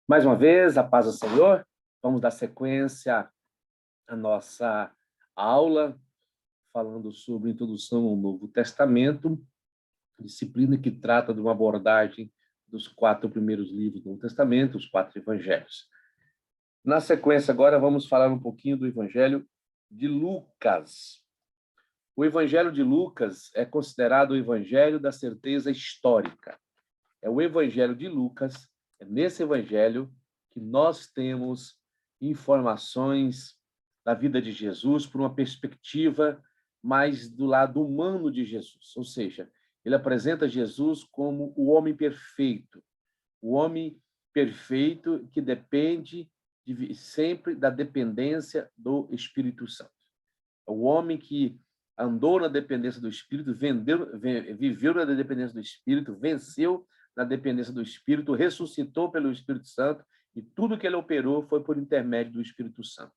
Mais uma vez, a paz do Senhor. Vamos dar sequência à nossa aula, falando sobre introdução ao Novo Testamento, disciplina que trata de uma abordagem dos 4 primeiros livros do Novo Testamento, os 4 evangelhos. Na sequência, agora, vamos falar um pouquinho do Evangelho de Lucas. O Evangelho de Lucas é considerado o Evangelho da certeza histórica. É o Evangelho de Lucas, é nesse Evangelho que nós temos informações da vida de Jesus por uma perspectiva mais do lado humano de Jesus. Ou seja, ele apresenta Jesus como o homem perfeito que depende sempre da dependência do Espírito Santo. O homem que andou na dependência do Espírito, viveu na dependência do Espírito, venceu na dependência do Espírito, ressuscitou pelo Espírito Santo, e tudo que ele operou foi por intermédio do Espírito Santo.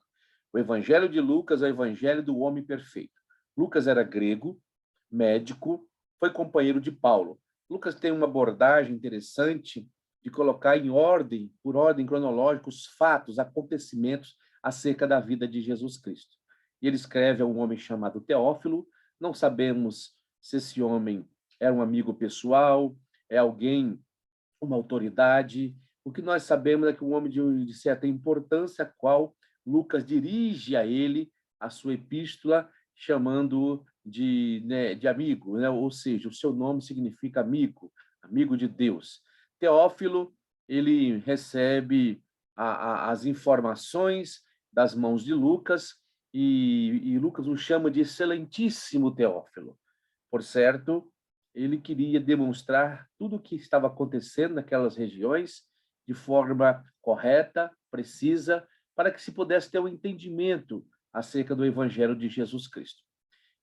O Evangelho de Lucas é o Evangelho do homem perfeito. Lucas era grego, médico, foi companheiro de Paulo. Lucas tem uma abordagem interessante de colocar em ordem, por ordem cronológica, os fatos, acontecimentos acerca da vida de Jesus Cristo. E ele escreve a um homem chamado Teófilo. Não sabemos se esse homem era um amigo pessoal, é alguém, uma autoridade. O que nós sabemos é que um homem de certa importância, a qual Lucas dirige a ele a sua epístola, chamando-o de amigo, né? Ou seja, o seu nome significa amigo, amigo de Deus. Teófilo, ele recebe as informações das mãos de Lucas, e Lucas o chama de excelentíssimo Teófilo. Por certo, ele queria demonstrar tudo o que estava acontecendo naquelas regiões de forma correta, precisa, para que se pudesse ter um entendimento acerca do Evangelho de Jesus Cristo.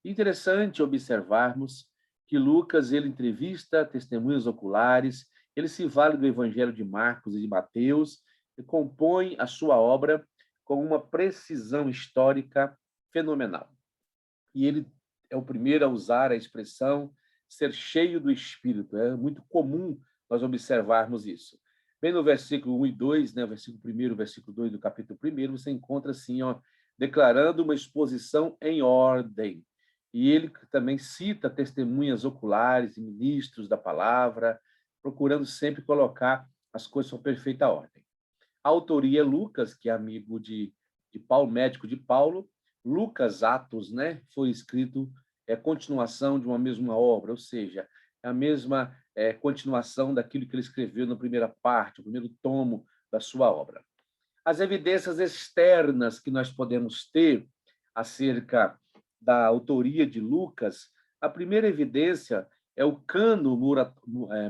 Interessante observarmos que Lucas ele entrevista testemunhas oculares, ele se vale do Evangelho de Marcos e de Mateus e compõe a sua obra com uma precisão histórica fenomenal. E ele é o primeiro a usar a expressão ser cheio do Espírito. É muito comum nós observarmos isso. Bem no versículo 1 e 2, né, versículo 1 e versículo 2 do capítulo 1, você encontra assim, declarando uma exposição em ordem. E ele também cita testemunhas oculares e ministros da palavra, procurando sempre colocar as coisas em perfeita ordem. A autoria é Lucas, que é amigo de Paulo, médico de Paulo. Lucas Atos, né, foi escrito continuação de uma mesma obra, ou seja, é a mesma continuação daquilo que ele escreveu na primeira parte, o primeiro tomo da sua obra. As evidências externas que nós podemos ter acerca da autoria de Lucas, a primeira evidência é o cano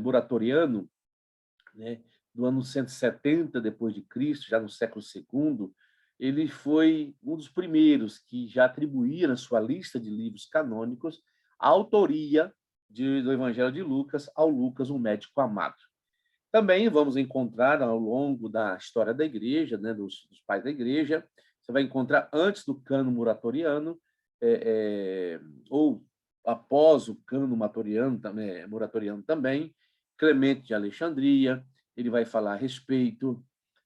muratoriano, né, do ano 170 depois de Cristo, já no século II. Ele foi um dos primeiros que já atribuía na sua lista de livros canônicos a autoria do Evangelho de Lucas ao Lucas, um médico amado. Também vamos encontrar ao longo da história da igreja, né, dos pais da igreja, você vai encontrar antes do cano muratoriano, ou após o cano muratoriano também, Clemente de Alexandria, ele vai falar a respeito,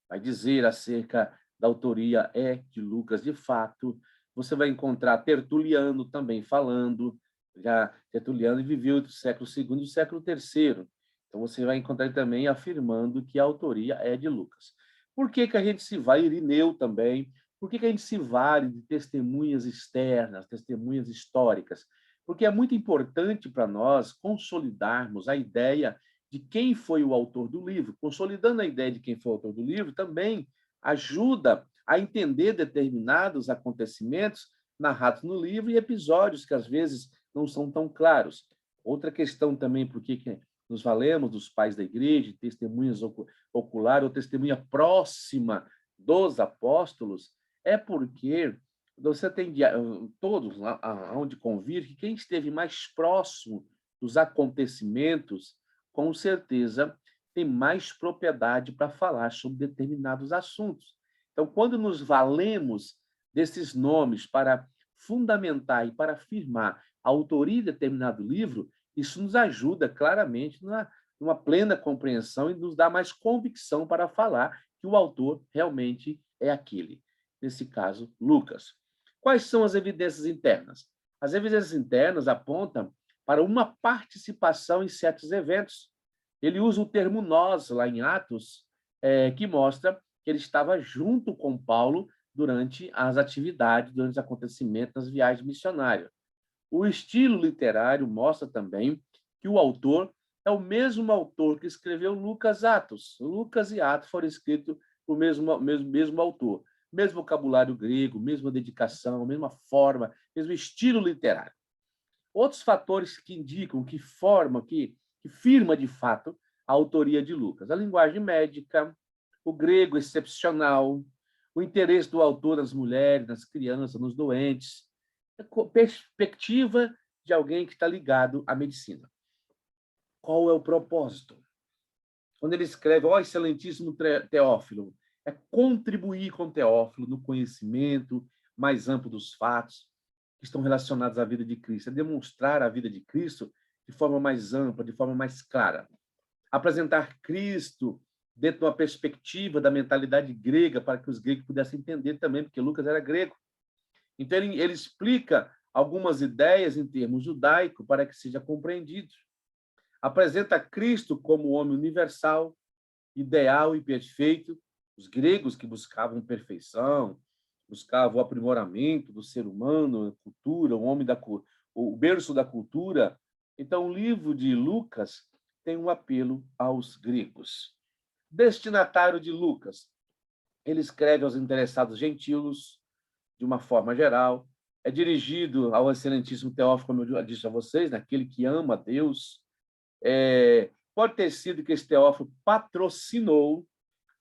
vai dizer acerca da autoria de Lucas de fato. Você vai encontrar Tertuliano também falando, já Tertuliano viveu do século II e do século III. Então, você vai encontrar também afirmando que a autoria é de Lucas. Por que a gente se vale, Irineu também, por que a gente se vale de testemunhas externas, testemunhas históricas? Porque é muito importante para nós consolidarmos a ideia de quem foi o autor do livro. Consolidando a ideia de quem foi o autor do livro também ajuda a entender determinados acontecimentos narrados no livro e episódios que, às vezes, não são tão claros. Outra questão também, por que nos valemos dos pais da igreja, testemunhas oculares ou testemunha próxima dos apóstolos, é porque você tem todos onde convir que quem esteve mais próximo dos acontecimentos, com certeza, tem mais propriedade para falar sobre determinados assuntos. Então, quando nos valemos desses nomes para fundamentar e para afirmar a autoria de determinado livro, isso nos ajuda claramente uma plena compreensão e nos dá mais convicção para falar que o autor realmente é aquele. Nesse caso, Lucas. Quais são as evidências internas? As evidências internas apontam para uma participação em certos eventos. Ele usa o termo nós, lá em Atos, que mostra que ele estava junto com Paulo durante as atividades, durante os acontecimentos das viagens missionárias. O estilo literário mostra também que o autor é o mesmo autor que escreveu Lucas Atos. Lucas e Atos foram escritos por mesmo autor. Mesmo vocabulário grego, mesma dedicação, mesma forma, mesmo estilo literário. Outros fatores que indicam, que firma de fato a autoria de Lucas. A linguagem médica, o grego excepcional, o interesse do autor nas mulheres, nas crianças, nos doentes, a perspectiva de alguém que está ligado à medicina. Qual é o propósito? Quando ele escreve, ó excelentíssimo Teófilo, é contribuir com Teófilo no conhecimento mais amplo dos fatos que estão relacionados à vida de Cristo, é demonstrar a vida de Cristo de forma mais ampla, de forma mais clara. Apresentar Cristo dentro de uma perspectiva da mentalidade grega, para que os gregos pudessem entender também, porque Lucas era grego. Então, ele explica algumas ideias em termos judaico para que seja compreendido. Apresenta Cristo como homem universal, ideal e perfeito. Os gregos que buscavam perfeição, buscavam o aprimoramento do ser humano, a cultura, o berço da cultura. Então, o livro de Lucas tem um apelo aos gregos. Destinatário de Lucas. Ele escreve aos interessados gentios, de uma forma geral. É dirigido ao excelentíssimo Teófilo, como eu já disse a vocês, naquele que ama a Deus. Pode ter sido que esse Teófilo patrocinou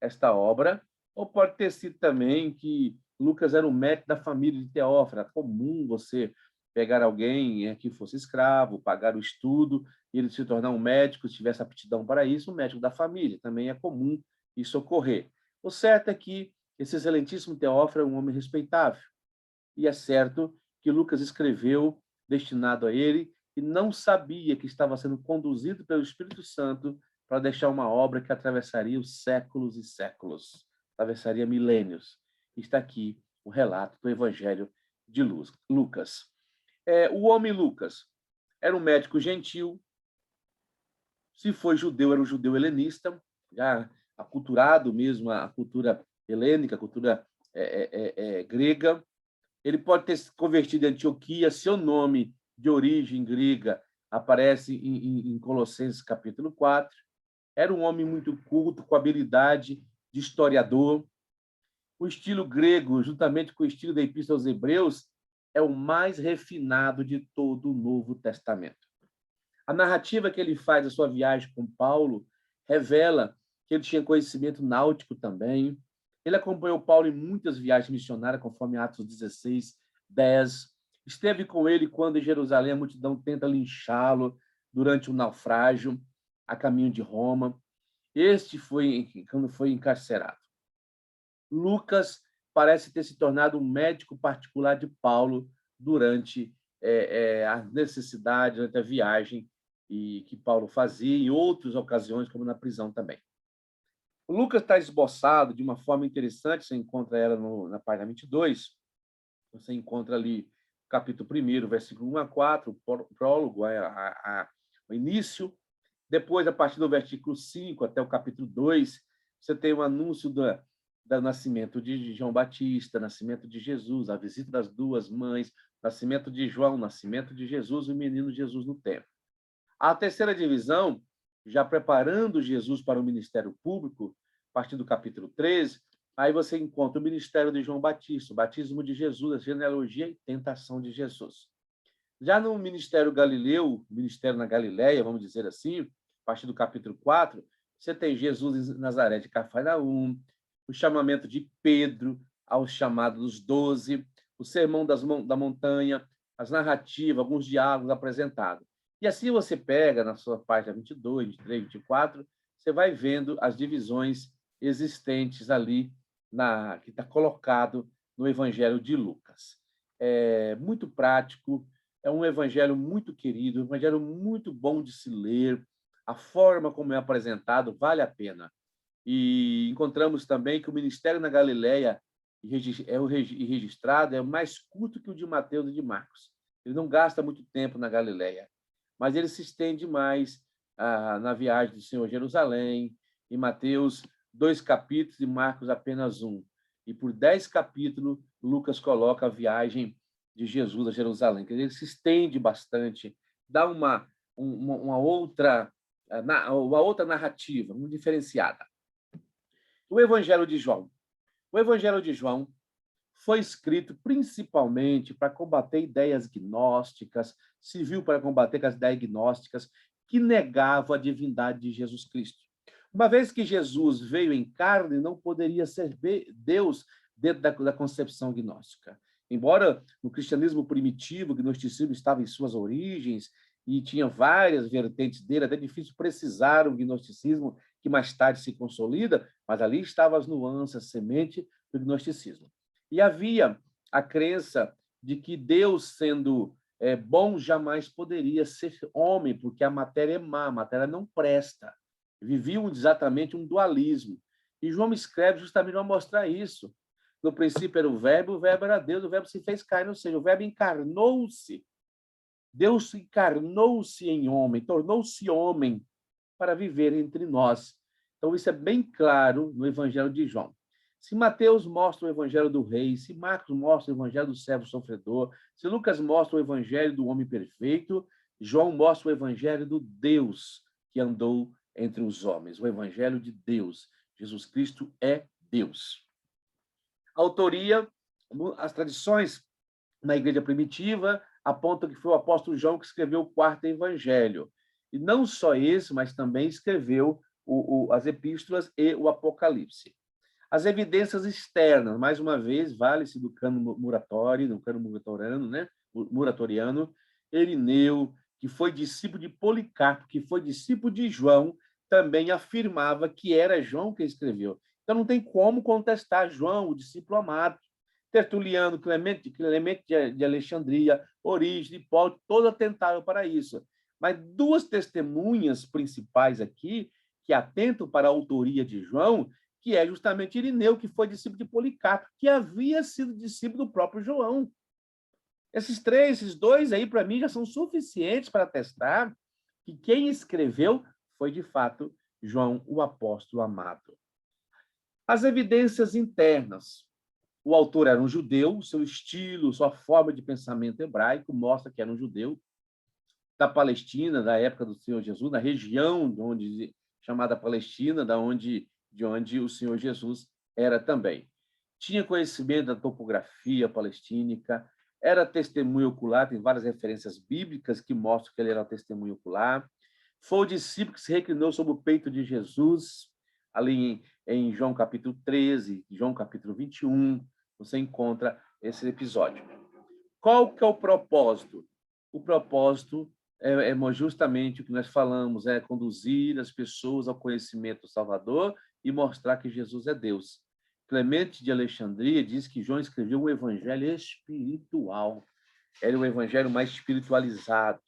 esta obra, ou pode ter sido também que Lucas era o médico da família de Teófilo. Era comum você pegar alguém que fosse escravo, pagar o estudo, e ele se tornar um médico, se tivesse aptidão para isso, um médico da família. Também é comum isso ocorrer. O certo é que esse excelentíssimo Teófilo é um homem respeitável, e é certo que Lucas escreveu destinado a ele e não sabia que estava sendo conduzido pelo Espírito Santo para deixar uma obra que atravessaria os séculos e séculos, atravessaria milênios. Está aqui o relato do Evangelho de Lucas. O homem Lucas era um médico gentil, se foi judeu, era um judeu helenista, já aculturado mesmo à cultura helênica, a cultura grega. Ele pode ter se convertido em Antioquia, seu nome de origem grega aparece em Colossenses capítulo 4. Era um homem muito culto, com habilidade de historiador. O estilo grego, juntamente com o estilo da Epístola aos Hebreus, é o mais refinado de todo o Novo Testamento. A narrativa que ele faz da sua viagem com Paulo revela que ele tinha conhecimento náutico também. Ele acompanhou Paulo em muitas viagens missionárias, conforme Atos 16, 10. Esteve com ele quando em Jerusalém a multidão tenta linchá-lo durante o naufrágio a caminho de Roma. Este foi quando foi encarcerado. Lucas parece ter se tornado um médico particular de Paulo durante a necessidade, durante a viagem que Paulo fazia, em outras ocasiões, como na prisão também. O Lucas está esboçado de uma forma interessante, você encontra ela na página 22, você encontra ali o capítulo 1, versículo 1 a 4, o prólogo, o início. Depois, a partir do versículo 5 até o capítulo 2, você tem o anúncio do nascimento de João Batista, nascimento de Jesus, a visita das duas mães, nascimento de João, nascimento de Jesus e o menino Jesus no templo. A terceira divisão, já preparando Jesus para o ministério público, a partir do capítulo 13, aí você encontra o ministério de João Batista, o batismo de Jesus, a genealogia e tentação de Jesus. Já no ministério galileu, ministério na Galileia, vamos dizer assim, a partir do capítulo 4, você tem Jesus em Nazaré de Cafarnaum, o chamamento de Pedro ao chamado dos 12, o sermão da montanha, as narrativas, alguns diálogos apresentados. E assim você pega na sua página 22, 23, 24, você vai vendo as divisões existentes ali, que está colocado no Evangelho de Lucas. É muito prático, é um evangelho muito querido, um evangelho muito bom de se ler. a forma como é apresentado vale a pena. E encontramos também que o ministério na Galileia registrado é mais curto que o de Mateus e de Marcos. Ele não gasta muito tempo na Galileia, mas ele se estende mais na viagem do Senhor a Jerusalém, em Mateus 2 capítulos e Marcos apenas 1. E por 10 capítulos, Lucas coloca a viagem de Jesus a Jerusalém. Quer dizer, ele se estende bastante, dá uma outra narrativa, uma diferenciada. O Evangelho de João. O Evangelho de João foi escrito principalmente para combater ideias gnósticas, serviu para combater as ideias gnósticas que negavam a divindade de Jesus Cristo. Uma vez que Jesus veio em carne, não poderia ser Deus dentro da concepção gnóstica. Embora no cristianismo primitivo, o gnosticismo estava em suas origens e tinha várias vertentes dele, até difícil precisar o gnosticismo, que mais tarde se consolida, mas ali estavam as nuances, a semente do gnosticismo. E havia a crença de que Deus, sendo bom, jamais poderia ser homem, porque a matéria é má, a matéria não presta. Viviam exatamente um dualismo. E João escreve justamente para mostrar isso. No princípio era o verbo era Deus, o verbo se fez carne, ou seja, o verbo encarnou-se. Deus encarnou-se em homem, tornou-se homem para viver entre nós. Então, isso é bem claro no Evangelho de João. Se Mateus mostra o Evangelho do rei, se Marcos mostra o Evangelho do servo sofredor, se Lucas mostra o Evangelho do homem perfeito, João mostra o Evangelho do Deus que andou entre os homens, o Evangelho de Deus. Jesus Cristo é Deus. A autoria, as tradições na igreja primitiva apontam que foi o apóstolo João que escreveu o quarto evangelho. E não só esse, mas também escreveu as epístolas e o Apocalipse. As evidências externas, mais uma vez, vale-se do cano muratoriano, né? Muratoriano, Irineu, que foi discípulo de Policarpo, que foi discípulo de João, também afirmava que era João que escreveu. Então, não tem como contestar João, o discípulo amado. Tertuliano, Clemente de Alexandria, Orígenes, Hipólito, todos atentaram para isso. Mas duas testemunhas principais aqui, que atentam para a autoria de João, que é justamente Irineu, que foi discípulo de Policarpo, que havia sido discípulo do próprio João. Esses dois aí, para mim, já são suficientes para atestar que quem escreveu foi, de fato, João, o apóstolo amado. As evidências internas. O autor era um judeu, seu estilo, sua forma de pensamento hebraico mostra que era um judeu da Palestina, da época do Senhor Jesus, na região chamada Palestina, de onde o Senhor Jesus era também. Tinha conhecimento da topografia palestínica, era testemunho ocular, tem várias referências bíblicas que mostram que ele era testemunho ocular. Foi o discípulo que se reclinou sobre o peito de Jesus, ali em João capítulo 13, João capítulo 21, você encontra esse episódio. Qual que é o propósito? O propósito é justamente o que nós falamos, é conduzir as pessoas ao conhecimento do Salvador e mostrar que Jesus é Deus. Clemente de Alexandria diz que João escreveu um evangelho espiritual. Era o evangelho mais espiritualizado.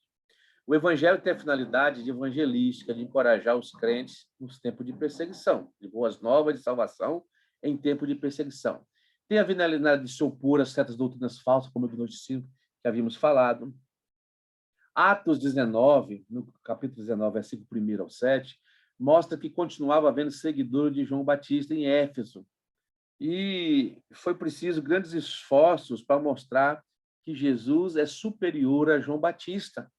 O evangelho tem a finalidade de evangelística, de encorajar os crentes nos tempos de perseguição, de boas novas de salvação em tempo de perseguição. Tem a finalidade de se opor a certas doutrinas falsas, como o gnosticismo, que havíamos falado. Atos 19, no capítulo 19, versículo 1 ao 7, mostra que continuava havendo seguidores de João Batista em Éfeso. E foi preciso grandes esforços para mostrar que Jesus é superior a João Batista.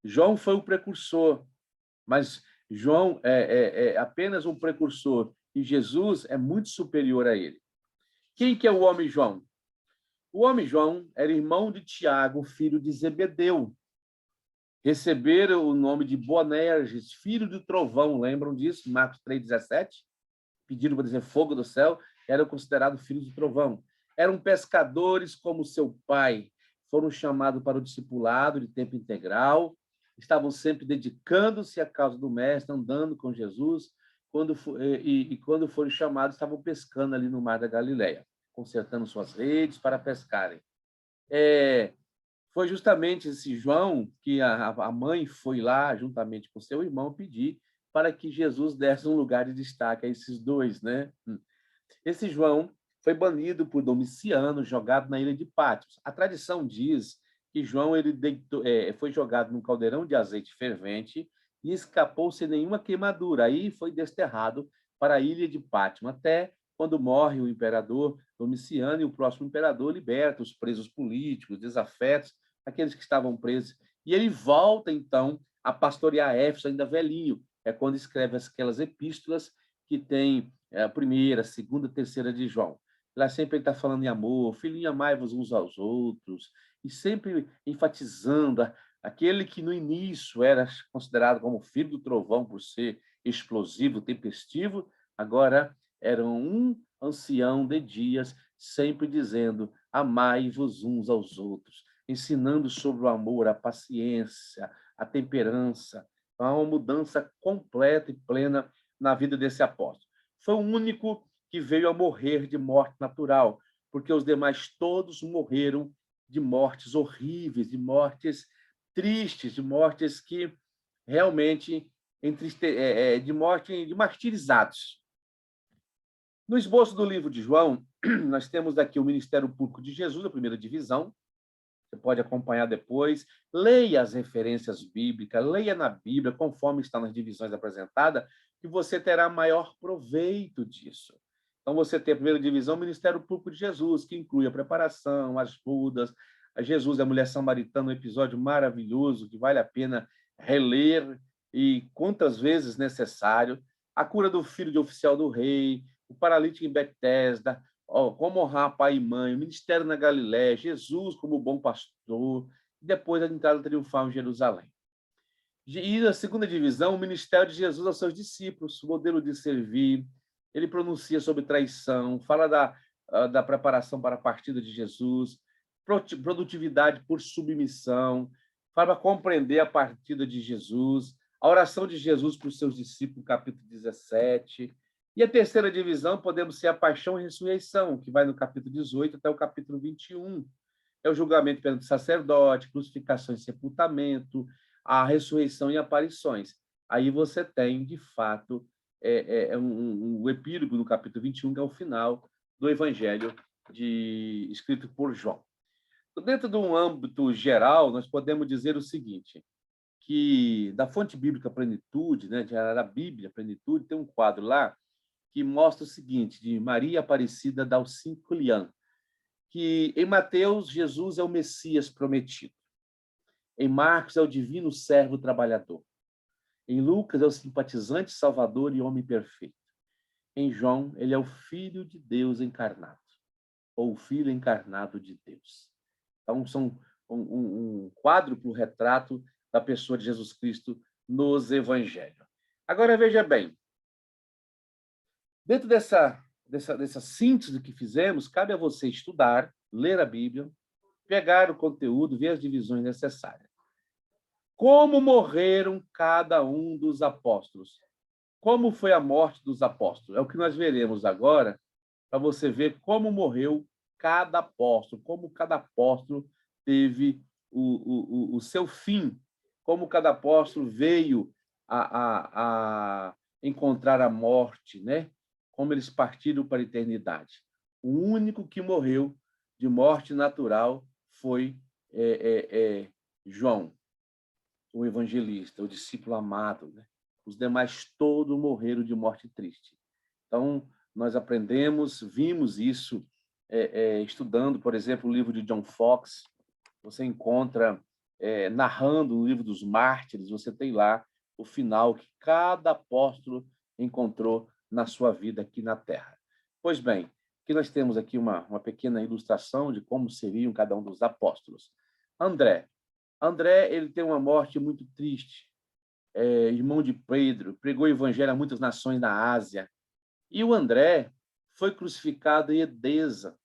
João foi o precursor, mas João é apenas um precursor e Jesus é muito superior a ele. Quem que é o homem João? O homem João era irmão de Tiago, filho de Zebedeu. Receberam o nome de Boanerges, filho do trovão, lembram disso? Marcos 3,17. Pediram para dizer fogo do céu, eram considerados filhos do trovão. Eram pescadores como seu pai, foram chamados para o discipulado de tempo integral, estavam sempre dedicando-se à causa do mestre, andando com Jesus, quando foram chamados, estavam pescando ali no mar da Galileia, consertando suas redes para pescarem. Foi justamente esse João que a mãe foi lá, juntamente com seu irmão, pedir para que Jesus desse um lugar de destaque a esses dois, né? Esse João foi banido por Domiciano, jogado na ilha de Patmos. A tradição diz que João foi jogado num caldeirão de azeite fervente e escapou sem nenhuma queimadura. Aí foi desterrado para a ilha de Patmos, até quando morre o imperador Domiciano e o próximo imperador liberta os presos políticos, desafetos, aqueles que estavam presos. E ele volta, então, a pastorear Éfeso, ainda velhinho. É quando escreve aquelas epístolas que tem a primeira, a segunda, a terceira de João. Lá sempre ele está falando em amor, filhinho, amai-vos uns aos outros, e sempre enfatizando aquele que no início era considerado como filho do trovão por ser explosivo, tempestivo, agora era um ancião de dias, sempre dizendo, amai-vos uns aos outros, ensinando sobre o amor, a paciência, a temperança. Há uma mudança completa e plena na vida desse apóstolo. Foi o único que veio a morrer de morte natural, porque os demais todos morreram de mortes horríveis, de mortes tristes, de mortes que realmente de martirizados. No esboço do livro de João, nós temos aqui o ministério público de Jesus, a primeira divisão. Você pode acompanhar depois. Leia as referências bíblicas, leia na Bíblia, conforme está nas divisões apresentadas, que você terá maior proveito disso. Então, você tem a primeira divisão, o ministério público de Jesus, que inclui a preparação, as bodas, a Jesus e a mulher samaritana, um episódio maravilhoso, que vale a pena reler e quantas vezes necessário. A cura do filho de oficial do rei, o paralítico em Betesda, como honrar pai e mãe, o ministério na Galiléia, Jesus como bom pastor, e depois a entrada triunfal em Jerusalém. E na segunda divisão, o ministério de Jesus aos seus discípulos, o modelo de servir, ele pronuncia sobre traição, fala da preparação para a partida de Jesus, produtividade por submissão, fala para compreender a partida de Jesus, a oração de Jesus para os seus discípulos, capítulo 17. E a terceira divisão podemos ser a paixão e ressurreição, que vai no capítulo 18 até o capítulo 21. É o julgamento perante o sacerdote, crucificação e sepultamento, a ressurreição e aparições. Aí você tem, de fato, um epílogo no capítulo 21, que é o final do Evangelho escrito por João. Dentro de um âmbito geral, nós podemos dizer o seguinte, que da fonte bíblica Plenitude, né, da Bíblia Plenitude, tem um quadro lá que mostra o seguinte, de Maria Aparecida d'Alcincolian, que em Mateus, Jesus é o Messias prometido. Em Marcos, é o divino servo trabalhador. Em Lucas, é o simpatizante salvador e homem perfeito. Em João, ele é o Filho de Deus encarnado, ou o Filho encarnado de Deus. Então, são um quádruplo retrato da pessoa de Jesus Cristo nos evangelhos. Agora, veja bem, dentro dessa síntese que fizemos, cabe a você estudar, ler a Bíblia, pegar o conteúdo, ver as divisões necessárias. Como morreram cada um dos apóstolos? Como foi a morte dos apóstolos? É o que nós veremos agora, para você ver como morreu cada apóstolo, como cada apóstolo teve o seu fim, como cada apóstolo veio a encontrar a morte, né? Como eles partiram para a eternidade. O único que morreu de morte natural foi João, o evangelista, o discípulo amado, né? Os demais todos morreram de morte triste. Então, nós aprendemos, vimos isso estudando, por exemplo, o livro de John Foxe. Você encontra, narrando o livro dos mártires, você tem lá o final que cada apóstolo encontrou na sua vida aqui na Terra. Pois bem, aqui nós temos aqui uma pequena ilustração de como seriam cada um dos apóstolos. André, ele tem uma morte muito triste, irmão de Pedro, pregou o evangelho a muitas nações na Ásia. E o André foi crucificado em Edesa,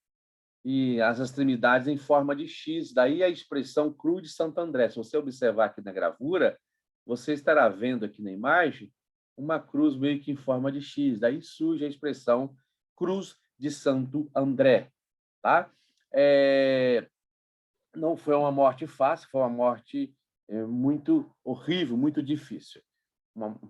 e as extremidades em forma de X. Daí a expressão Cruz de Santo André. Se você observar aqui na gravura, você estará vendo aqui na imagem uma cruz meio que em forma de X. Daí surge a expressão Cruz de Santo André. Tá? Não foi uma morte fácil, foi uma morte muito horrível, muito difícil.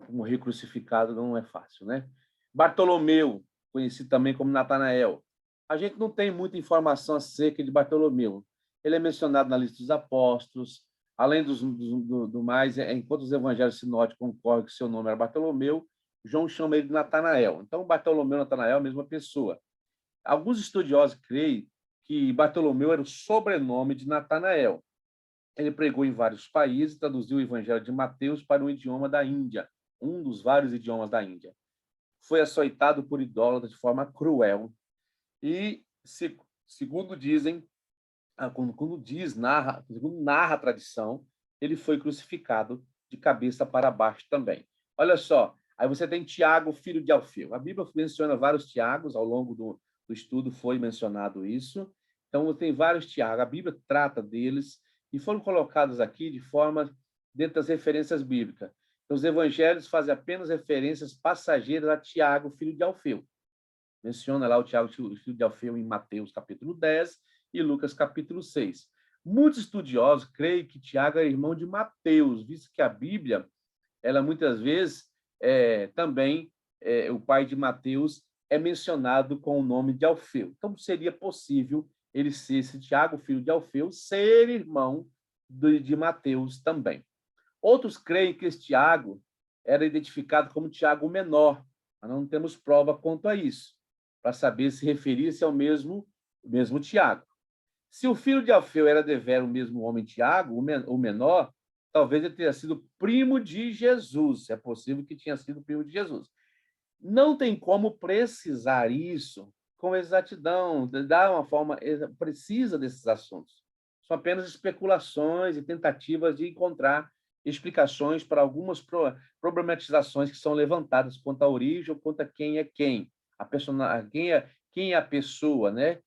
Morrer crucificado não é fácil, né? Bartolomeu, conhecido também como Natanael. A gente não tem muita informação acerca de Bartolomeu. Ele é mencionado na lista dos apóstolos. Além do mais, enquanto os evangelhos sinóticos concordam que seu nome era Bartolomeu, João chama ele de Natanael. Então, Bartolomeu e Natanael é a mesma pessoa. Alguns estudiosos creem que Bartolomeu era o sobrenome de Natanael. Ele pregou em vários países e traduziu o Evangelho de Mateus para um idioma da Índia, um dos vários idiomas da Índia. Foi açoitado por idólatras de forma cruel e, segundo dizem, segundo narra a tradição, ele foi crucificado de cabeça para baixo também. Olha só, aí você tem Tiago, filho de Alfeu. A Bíblia menciona vários Tiagos, ao longo do estudo foi mencionado isso. Então, tem vários Tiagos, a Bíblia trata deles e foram colocados aqui de forma dentro das referências bíblicas. Então, os evangelhos fazem apenas referências passageiras a Tiago, filho de Alfeu. Menciona lá o Tiago, filho de Alfeu, em Mateus, capítulo 10, e Lucas, capítulo 6. Muitos estudiosos creem que Tiago é irmão de Mateus, visto que a Bíblia, ela muitas vezes, também, o pai de Mateus é mencionado com o nome de Alfeu. Então, seria possível ele ser, esse Tiago, filho de Alfeu, ser irmão de Mateus também. Outros creem que esse Tiago era identificado como Tiago menor, mas não temos prova quanto a isso, para saber se referia-se ao mesmo Tiago. Se o filho de Alfeu era deveras o mesmo homem Tiago, o menor, talvez ele tenha sido primo de Jesus. É possível que tenha sido primo de Jesus. Não tem como precisar isso com exatidão, dar uma forma precisa desses assuntos. São apenas especulações e tentativas de encontrar explicações para algumas problematizações que são levantadas quanto à origem ou quanto a quem é quem, quem é a pessoa, né?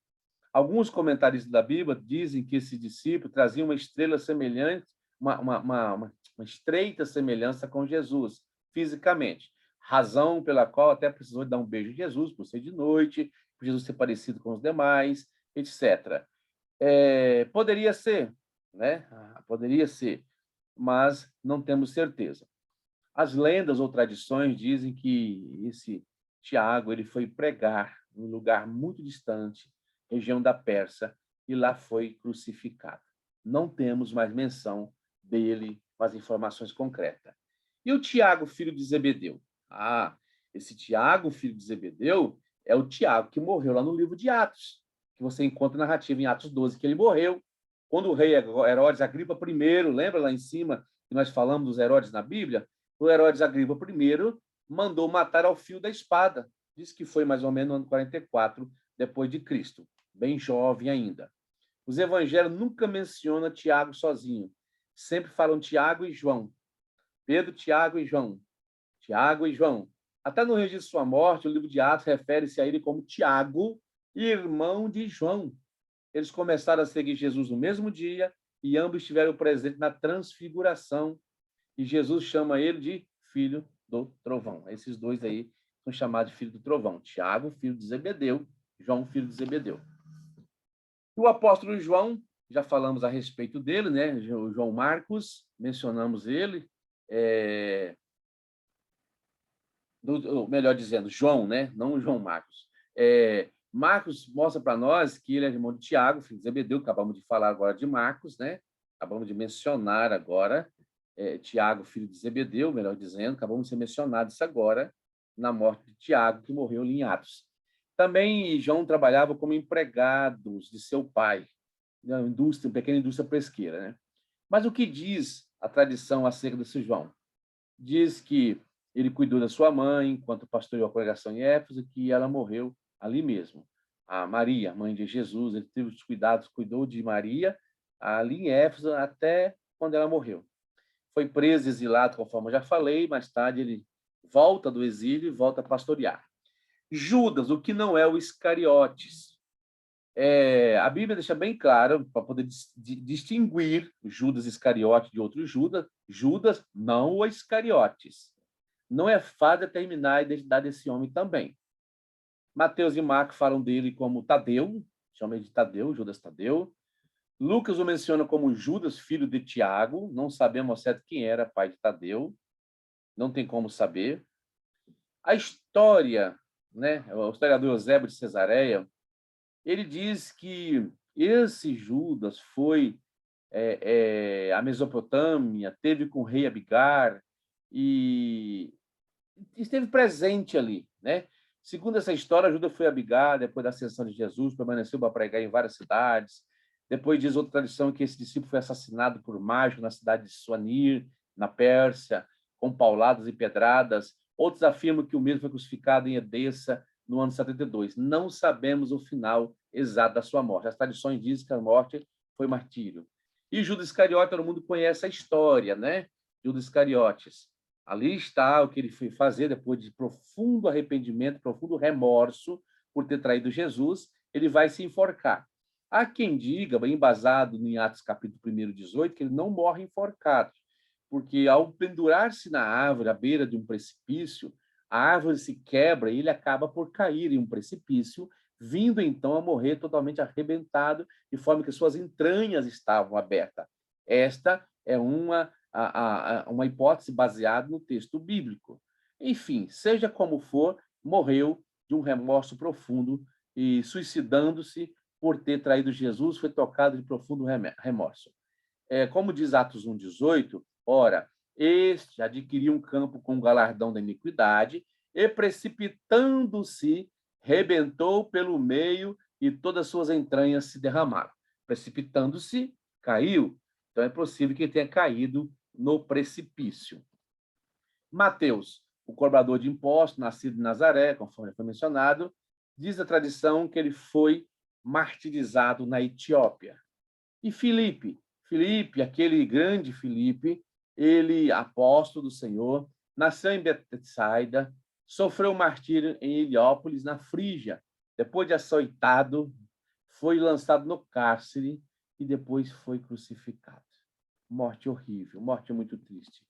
Alguns comentaristas da Bíblia dizem que esse discípulo trazia uma estrela semelhante, uma estreita semelhança com Jesus, fisicamente. Razão pela qual até precisou dar um beijo a Jesus, por ser de noite, por Jesus ser parecido com os demais, etc. Poderia ser, né? Poderia ser, mas não temos certeza. As lendas ou tradições dizem que esse Tiago ele foi pregar em um lugar muito distante, região da Pérsia, e lá foi crucificado. Não temos mais menção dele com as informações concretas. E o Tiago, filho de Zebedeu? Esse Tiago, filho de Zebedeu, é o Tiago que morreu lá no livro de Atos, que você encontra narrativa em Atos 12, que ele morreu. Quando o rei Herodes Agripa I, lembra lá em cima que nós falamos dos Herodes na Bíblia? O Herodes Agripa I mandou matar ao fio da espada. Diz que foi mais ou menos no ano 44 depois de Cristo, bem jovem ainda. Os evangelhos nunca mencionam Tiago sozinho. Sempre falam Tiago e João. Pedro, Tiago e João. Tiago e João. Até no registro de sua morte, o livro de Atos refere-se a ele como Tiago, irmão de João. Eles começaram a seguir Jesus no mesmo dia e ambos estiveram presentes na transfiguração. E Jesus chama ele de filho do trovão. Esses dois aí são chamados de filho do trovão. Tiago, filho de Zebedeu, João, filho de Zebedeu. E o apóstolo João, já falamos a respeito dele, né? O João Marcos, mencionamos ele. Melhor dizendo, João, né? Não o João Marcos. Marcos mostra para nós que ele é irmão de Tiago, filho de Zebedeu. Acabamos de falar agora de Marcos, né? Acabamos de mencionar agora Tiago, filho de Zebedeu, melhor dizendo. Acabamos de ser mencionados agora na morte de Tiago, que morreu ali em Atos. Também João trabalhava como empregados de seu pai, uma pequena indústria pesqueira, né? Mas o que diz a tradição acerca desse João? Diz que ele cuidou da sua mãe enquanto pastoreou a congregação em Éfeso, que ela morreu ali mesmo. A Maria, mãe de Jesus, ele teve os cuidados, cuidou de Maria ali em Éfeso até quando ela morreu. Foi preso, exilado, conforme eu já falei, mais tarde ele volta do exílio e volta a pastorear. Judas, o que não é o Iscariotes. A Bíblia deixa bem claro, para poder distinguir Judas Iscariote de outro Judas, Judas, não o Iscariotes. Não é fácil determinar a identidade desse homem também. Mateus e Marcos falam dele como Tadeu, chamam ele de Tadeu, Judas Tadeu. Lucas o menciona como Judas, filho de Tiago. Não sabemos ao certo quem era pai de Tadeu. Não tem como saber. A história, né, o historiador Eusébio de Cesareia, ele diz que esse Judas foi a Mesopotâmia, teve com o rei Abigar e esteve presente ali, né? Segundo essa história, Judas foi a Abigar depois da ascensão de Jesus, permaneceu para pregar em várias cidades. Depois diz outra tradição que esse discípulo foi assassinado por mágico na cidade de Suanir, na Pérsia, com pauladas e pedradas. Outros afirmam que o mesmo foi crucificado em Edessa no ano 72. Não sabemos o final exato da sua morte. As tradições dizem que a morte foi martírio. E Judas Iscariote, todo mundo conhece a história, né? Judas Iscariotes. Ali está o que ele foi fazer depois de profundo arrependimento, profundo remorso por ter traído Jesus, ele vai se enforcar. Há quem diga, embasado em Atos capítulo 1, 18, que ele não morre enforcado, porque ao pendurar-se na árvore, à beira de um precipício, a árvore se quebra e ele acaba por cair em um precipício, vindo então a morrer totalmente arrebentado, de forma que suas entranhas estavam abertas. Esta é uma hipótese baseada no texto bíblico. Enfim, seja como for, morreu de um remorso profundo e suicidando-se por ter traído Jesus, foi tocado de profundo remorso. Como diz Atos 1,18, ora, este adquiriu um campo com o galardão da iniquidade e, precipitando-se, rebentou pelo meio e todas as suas entranhas se derramaram. Precipitando-se, caiu. Então, é possível que ele tenha caído no precipício. Mateus, o cobrador de impostos, nascido em Nazaré, conforme foi mencionado, diz a tradição que ele foi martirizado na Etiópia. E Filipe, aquele grande Filipe, ele, apóstolo do Senhor, nasceu em Betsaida, sofreu martírio em Heliópolis, na Frígia. Depois de açoitado, foi lançado no cárcere e depois foi crucificado. Morte horrível, morte muito triste.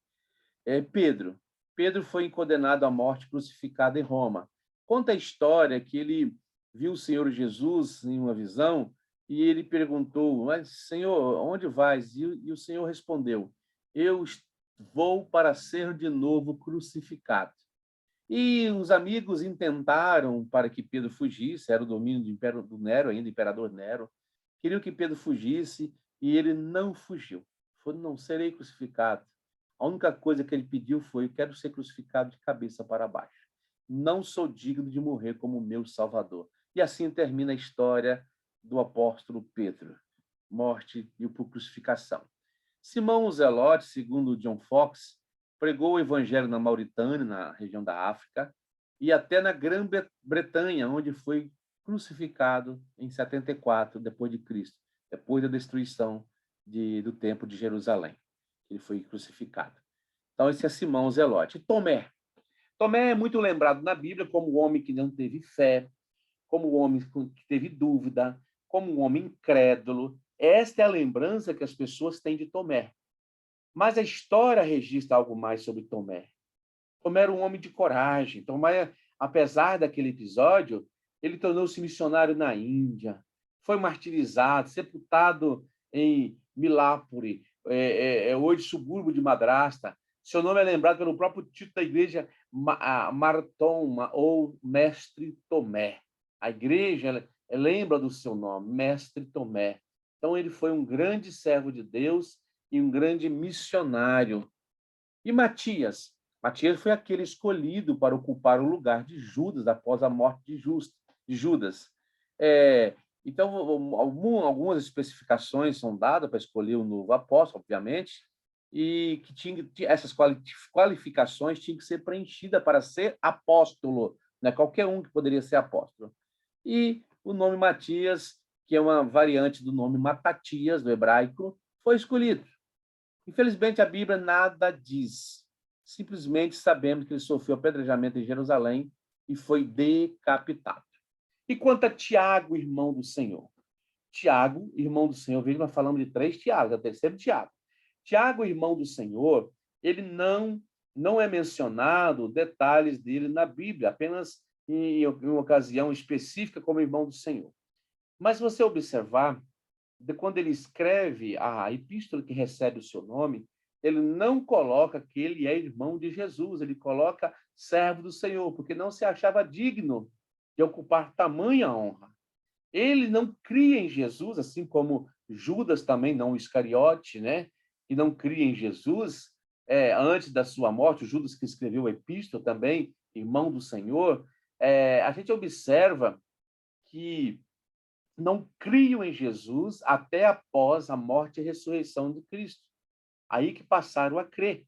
Pedro foi condenado à morte, crucificado em Roma. Conta a história que ele viu o Senhor Jesus em uma visão e ele perguntou: mas, Senhor, onde vais? E o Senhor respondeu: eu vou para ser de novo crucificado. E os amigos intentaram para que Pedro fugisse, era o domínio do Nero, ainda imperador Nero, queriam que Pedro fugisse e ele não fugiu. Falou: não serei crucificado. A única coisa que ele pediu foi: eu quero ser crucificado de cabeça para baixo. Não sou digno de morrer como meu Salvador. E assim termina a história do apóstolo Pedro, morte e por crucificação. Simão o Zelote, segundo John Fox, pregou o evangelho na Mauritânia, na região da África, e até na Grã-Bretanha, onde foi crucificado em 74 depois de Cristo, depois da destruição do templo de Jerusalém. Ele foi crucificado. Então, esse é Simão o Zelote. Tomé. Tomé é muito lembrado na Bíblia como o homem que não teve fé, como o homem que teve dúvida, como um homem incrédulo. Esta é a lembrança que as pessoas têm de Tomé. Mas a história registra algo mais sobre Tomé. Tomé era um homem de coragem. Tomé, apesar daquele episódio, ele tornou-se missionário na Índia, foi martirizado, sepultado em Milapuri, hoje subúrbio de Madrasta. Seu nome é lembrado pelo próprio título da igreja, Martoma, ou Mestre Tomé. A igreja lembra do seu nome, Mestre Tomé. Então, ele foi um grande servo de Deus e um grande missionário. E Matias? Matias foi aquele escolhido para ocupar o lugar de Judas após a morte de Judas. Então, algumas especificações são dadas para escolher o novo apóstolo, obviamente, e que essas qualificações tinham que ser preenchidas para ser apóstolo, não é qualquer um que poderia ser apóstolo. E o nome Matias, que é uma variante do nome Matatias, do hebraico, foi escolhido. Infelizmente, a Bíblia nada diz. Simplesmente sabemos que ele sofreu apedrejamento em Jerusalém e foi decapitado. E quanto a Tiago, irmão do Senhor? Tiago, irmão do Senhor, veja, nós falamos de 3 Tiagos, é o terceiro Tiago. Tiago, irmão do Senhor, ele não é mencionado detalhes dele na Bíblia, apenas em uma ocasião específica como irmão do Senhor. Mas se você observar, quando ele escreve a epístola que recebe o seu nome, ele não coloca que ele é irmão de Jesus, ele coloca servo do Senhor, porque não se achava digno de ocupar tamanha honra. Ele não cria em Jesus, assim como Judas também, não Iscariote, né? Que não cria em Jesus antes da sua morte, o Judas que escreveu a epístola também, irmão do Senhor. A gente observa que não criam em Jesus até após a morte e ressurreição de Cristo. Aí que passaram a crer.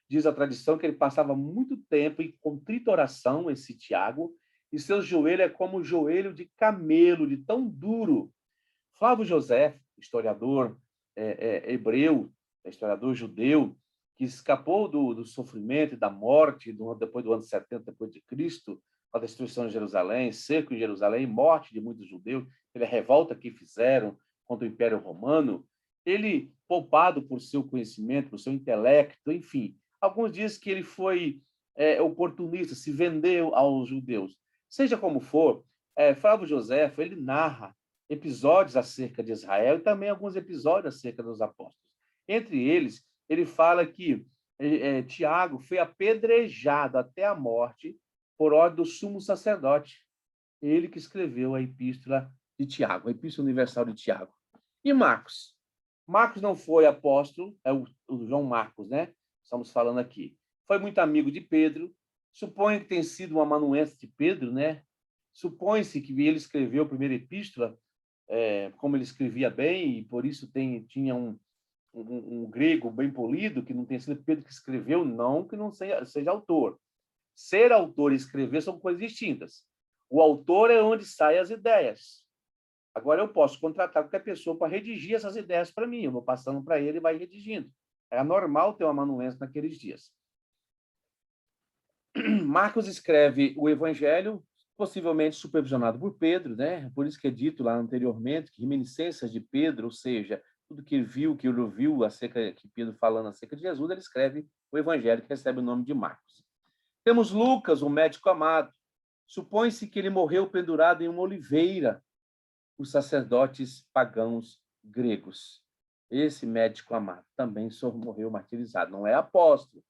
Diz a tradição que ele passava muito tempo em contrita oração, esse Tiago, e seu joelho é como o joelho de camelo, de tão duro. Flávio José, historiador hebreu, historiador judeu, que escapou do sofrimento e da morte depois do ano 70 depois de Cristo, com a destruição de Jerusalém, cerco em Jerusalém, morte de muitos judeus, pela revolta que fizeram contra o Império Romano, ele, poupado por seu conhecimento, por seu intelecto, enfim, alguns dizem que ele foi oportunista, se vendeu aos judeus. Seja como for, Flávio José, ele narra episódios acerca de Israel e também alguns episódios acerca dos apóstolos. Entre eles, ele fala que Tiago foi apedrejado até a morte por ordem do sumo sacerdote. Ele que escreveu a epístola de Tiago, a epístola universal de Tiago. E Marcos? Marcos não foi apóstolo, é o João Marcos, né? Estamos falando aqui. Foi muito amigo de Pedro, supõe que tem sido um amanuense de Pedro, né? Supõe-se que ele escreveu a primeira epístola, como ele escrevia bem, e por isso tinha um grego bem polido, que não tem sido Pedro que escreveu, não que não seja autor. Ser autor e escrever são coisas distintas. O autor é onde saem as ideias. Agora, eu posso contratar qualquer pessoa para redigir essas ideias para mim. Eu vou passando para ele e vai redigindo. É normal ter um amanuense naqueles dias. Marcos escreve o Evangelho, possivelmente supervisionado por Pedro, né? Por isso que é dito lá anteriormente que reminiscências de Pedro, ou seja, tudo que ele viu, que ele ouviu acerca que Pedro falando acerca de Jesus, ele escreve o Evangelho que recebe o nome de Marcos. Temos Lucas, o médico amado. Supõe-se que ele morreu pendurado em uma oliveira, os sacerdotes pagãos gregos. Esse médico amado também morreu martirizado, não é apóstolo.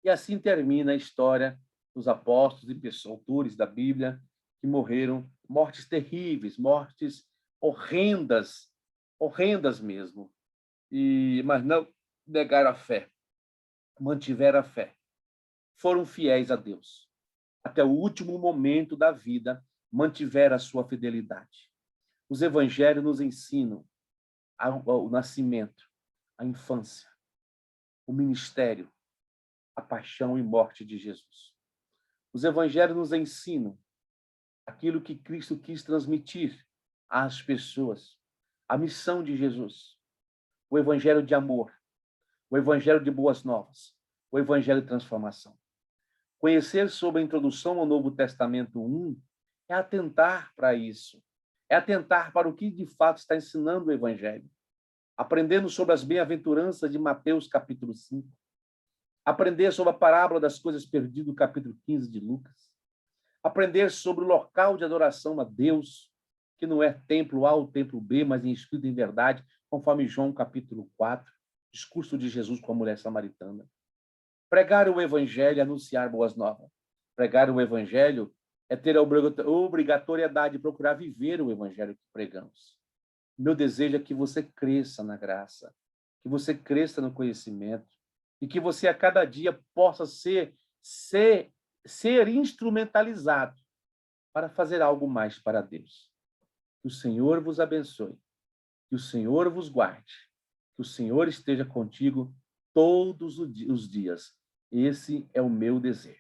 E assim termina a história dos apóstolos e autores da Bíblia que morreram mortes terríveis, mortes horrendas, horrendas mesmo. Mas não negaram a fé, mantiveram a fé. Foram fiéis a Deus. Até o último momento da vida, mantiveram a sua fidelidade. Os evangelhos nos ensinam o nascimento, a infância, o ministério, a paixão e morte de Jesus. Os evangelhos nos ensinam aquilo que Cristo quis transmitir às pessoas, a missão de Jesus, o evangelho de amor, o evangelho de boas novas, o evangelho de transformação. Conhecer sobre a introdução ao Novo Testamento 1 é atentar para isso, é atentar para o que de fato está ensinando o evangelho. Aprendendo sobre as bem-aventuranças de Mateus, capítulo 5. Aprender sobre a parábola das coisas perdidas, capítulo 15 de Lucas. Aprender sobre o local de adoração a Deus, que não é templo A ou templo B, mas em espírito e em verdade, conforme João, capítulo 4, discurso de Jesus com a mulher samaritana. Pregar o evangelho é anunciar boas novas. Pregar o evangelho é ter a obrigatoriedade de procurar viver o evangelho que pregamos. Meu desejo é que você cresça na graça, que você cresça no conhecimento e que você a cada dia possa ser instrumentalizado para fazer algo mais para Deus. Que o Senhor vos abençoe, que o Senhor vos guarde, que o Senhor esteja contigo todos os dias. Esse é o meu desejo.